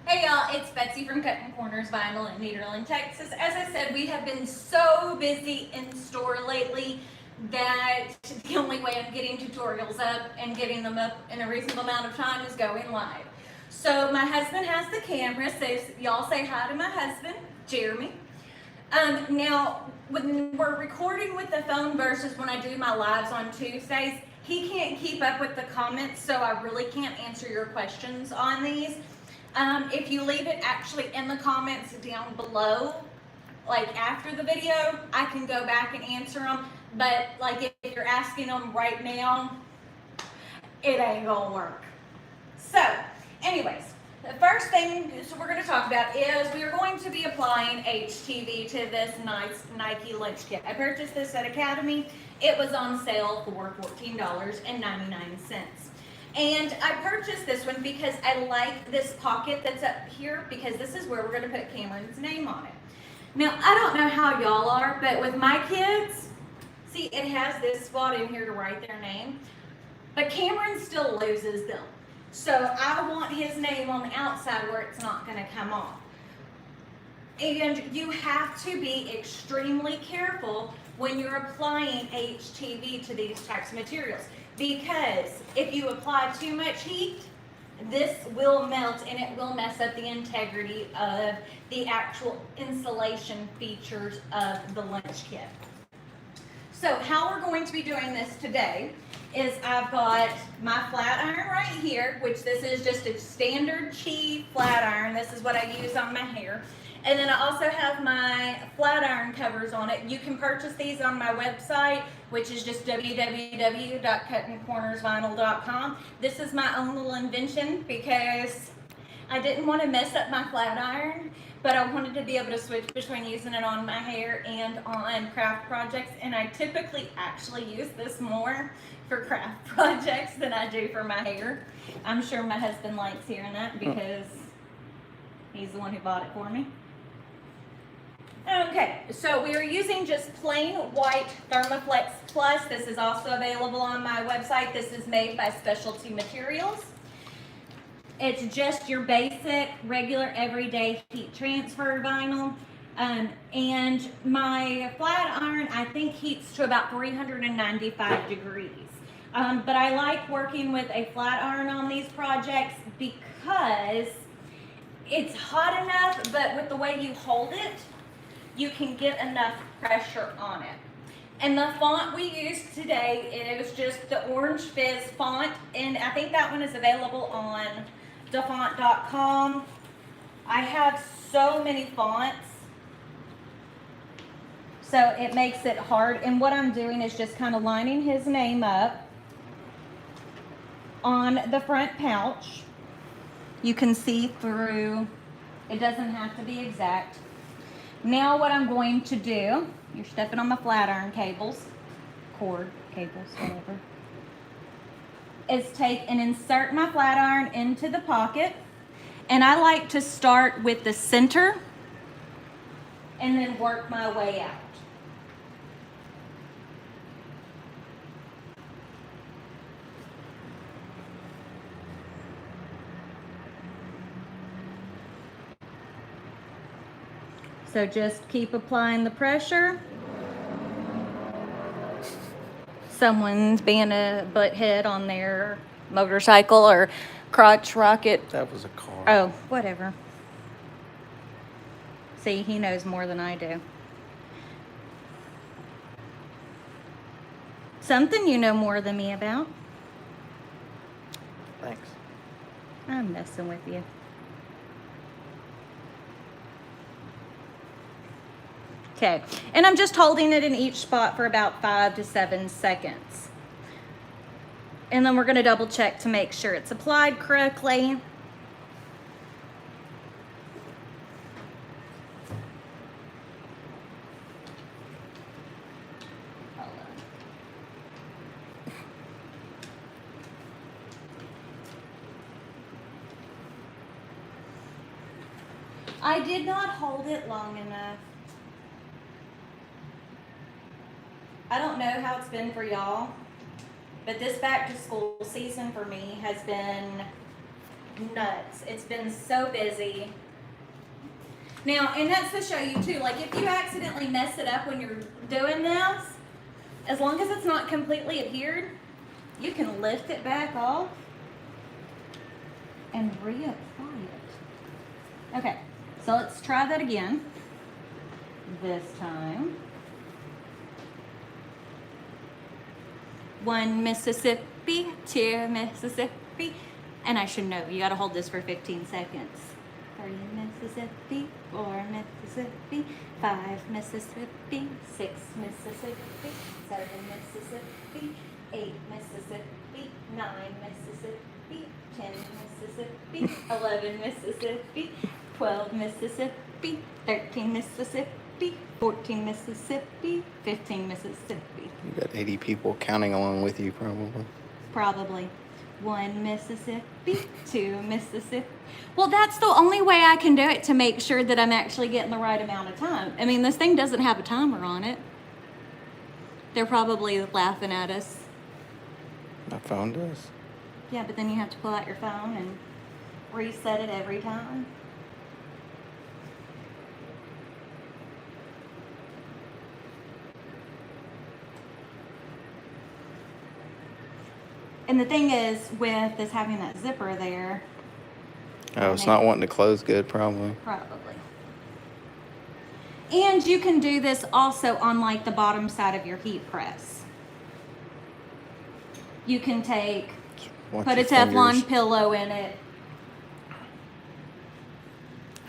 Hey y'all, it's Betsy from Cuttin Corners Vinyl in Nederland, Texas. As I said, we have been so busy in store lately that the only way I'm getting tutorials up and getting them up in a reasonable amount of time is going live. So my husband has the camera, so y'all say hi to my husband, Jeremy. Now, when we're recording with the phone versus when I do my lives on Tuesdays, he can't keep up with the comments, so I really can't answer your questions on these. If you leave it actually in the comments down below, like after the video, I can go back and answer them. But like if you're asking them right now, it ain't gonna work. So, anyways, the first thing we're going to talk about is we are going to be applying HTV to this nice Nike Lunchkit. I purchased this at Academy. It was on sale for $14.99. And I purchased this one because I like this pocket that's up here because this is where we're going to put Cameron's name on it. Now, I don't know how y'all are, but with my kids, see, it has this spot in here to write their name, but Cameron still loses them. So I want his name on the outside where it's not going to come off. And you have to be extremely careful when you're applying HTV to these types of materials, because if you apply too much heat, this will melt and it will mess up the integrity of the actual insulation features of the Lunchkit. So how we're going to be doing this today is I've got my flat iron right here, which this is just a standard Chi flat iron. This is what I use on my hair. And then I also have my flat iron covers on it. You can purchase these on my website, which is just www.cuttincornersvinyl.com. This is my own little invention because I didn't want to mess up my flat iron, but I wanted to be able to switch between using it on my hair and on craft projects. And I typically actually use this more for craft projects than I do for my hair. I'm sure my husband likes hearing that because he's the one who bought it for me. Okay, so we are using just plain white Thermoflex Plus. This is also available on my website. This is made by Specialty Materials. It's just your basic, regular, everyday heat transfer vinyl. And my flat iron, I think, heats to about 395 degrees. But I like working with a flat iron on these projects because it's hot enough, but with the way you hold it, you can get enough pressure on it. And the font we used today is just the Orange Fizz font, and I think that one is available on dafont.com. I have so many fonts, so it makes it hard. And what I'm doing is just kind of lining his name up on the front pouch. You can see through. It doesn't have to be exact. Now what I'm going to do, you're stepping on my flat iron cables, cord cables, whatever, is take and insert my flat iron into the pocket. And I like to start with the center and then work my way out. So just keep applying the pressure. Someone's being a butthead on their motorcycle or crotch rocket. That was a car. Oh, whatever. See, he knows more than I do. Something you know more than me about. Thanks. I'm messing with you. Okay, and I'm just holding it in each spot for about 5 to 7 seconds. And then we're going to double check to make sure it's applied correctly. Hold on. I did not hold it long enough. I don't know how it's been for y'all, but this back to school season for me has been nuts. It's been so busy. Now, and that's to show you too, like if you accidentally mess it up when you're doing this, as long as it's not completely adhered, you can lift it back off and reapply it. Okay, so let's try that again. This time. 1 Mississippi, 2 Mississippi, and I should know, you gotta hold this for 15 seconds. 3 Mississippi, 4 Mississippi, 5 Mississippi, 6 Mississippi, 7 Mississippi, 8 Mississippi, 9 Mississippi, 10 Mississippi, 11 Mississippi, 12 Mississippi, 13 Mississippi, 14 Mississippi, 15 Mississippi. You got 80 people counting along with you, probably. Probably. 1 Mississippi, 2 Mississippi. Well, that's the only way I can do it to make sure that I'm actually getting the right amount of time. I mean, this thing doesn't have a timer on it. They're probably laughing at us. My phone does. Yeah, but then you have to pull out your phone and reset it every time. And the thing is, with this having that zipper there. Oh, it's not wanting to close good, probably. Probably. And you can do this also on like the bottom side of your heat press. You can take, put a Teflon pillow in it.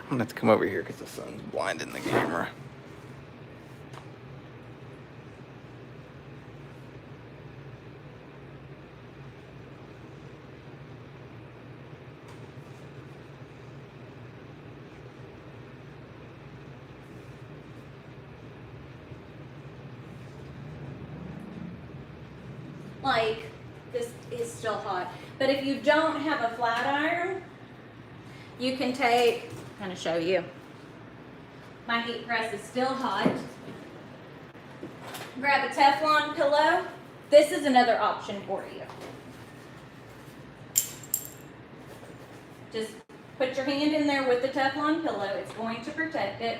I'm gonna have to come over here because the sun's blinding the camera. Like, this is still hot. But if you don't have a flat iron, you can take, I'm gonna show you. My heat press is still hot. Grab a Teflon pillow. This is another option for you. Just put your hand in there with the Teflon pillow. It's going to protect it.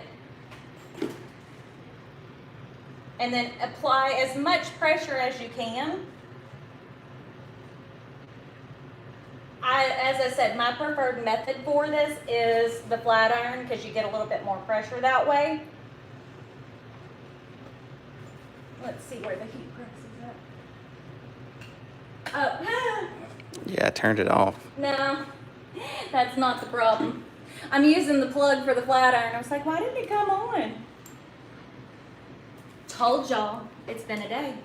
And then apply as much pressure as you can. As I said, my preferred method for this is the flat iron because you get a little bit more pressure that way. Let's see where the heat press is at. Oh, Yeah, I turned it off. no, that's not the problem. I'm using the plug for the flat iron. I was like, why didn't it come on? Told y'all, it's been a day.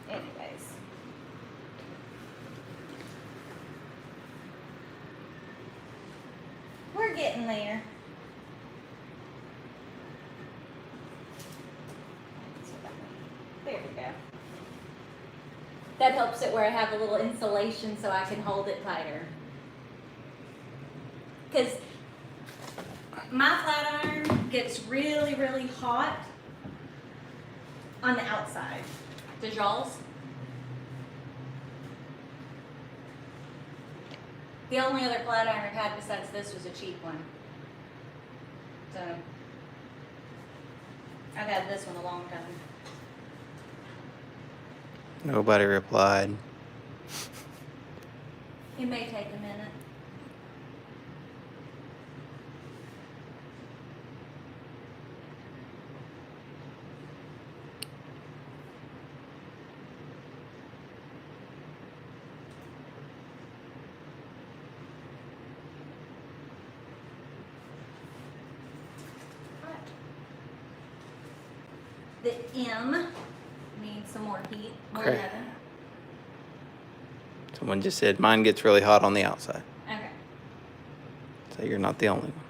Anyways. We're getting there. There we go. That helps it where I have a little insulation so I can hold it tighter. Because my flat iron gets really, really hot on the outside. Does y'all's? The only other flat iron I've had besides this was a cheap one. So, I've had this one a long time. Nobody replied. It may take a minute. The M needs some more heat, more Okay. oven. Someone just said mine gets really hot on the outside. Okay. So you're not the only one.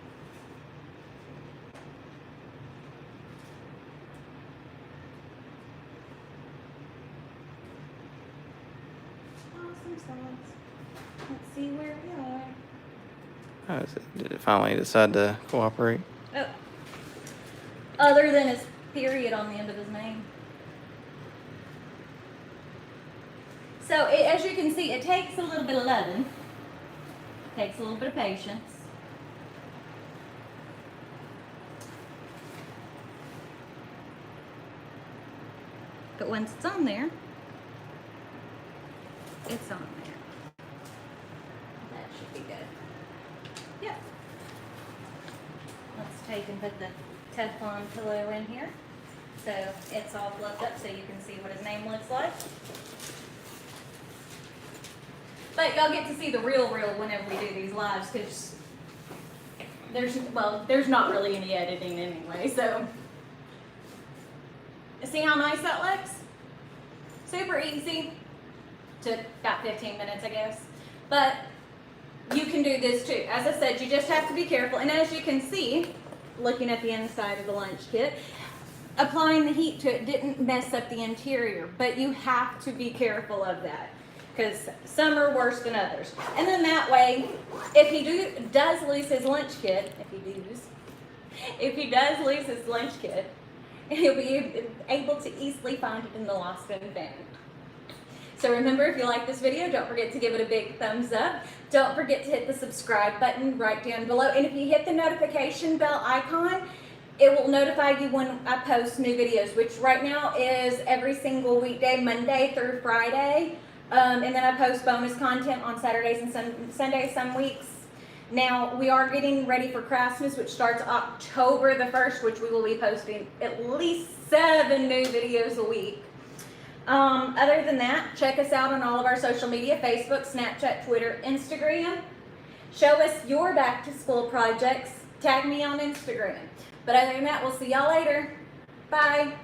Awesome sauce. Let's see where we are. Did it finally decide to cooperate? Oh, other than his period on the end of his name. So as you can see, it takes a little bit of loving, takes a little bit of patience. But once it's on there, it's on there. That should be good. Yep. Let's take and put the Teflon pillow in here. So it's all fluffed up so you can see what his name looks like. But y'all get to see the real whenever we do these lives, because there's not really any editing anyway, so. See how nice that looks? Super easy. Took about 15 minutes, I guess. But you can do this too. As I said, you just have to be careful. And as you can see, looking at the inside of the Lunchkit, applying the heat to it didn't mess up the interior. But you have to be careful of that, because some are worse than others. And then that way, if he does lose his Lunchkit, if he does lose his Lunchkit, he'll be able to easily find it in the lost and found. So remember, if you like this video, don't forget to give it a big thumbs up. Don't forget to hit the subscribe button right down below. And if you hit the notification bell icon, it will notify you when I post new videos, which right now is every single weekday, Monday through Friday. And then I post bonus content on Saturdays and Sundays some weeks. Now, we are getting ready for Christmas, which starts October the 1st, which we will be posting at least 7 new videos a week. Other than that, check us out on all of our social media, Facebook, Snapchat, Twitter, Instagram. Show us your back to school projects. Tag me on Instagram. But other than that, we'll see y'all later. Bye.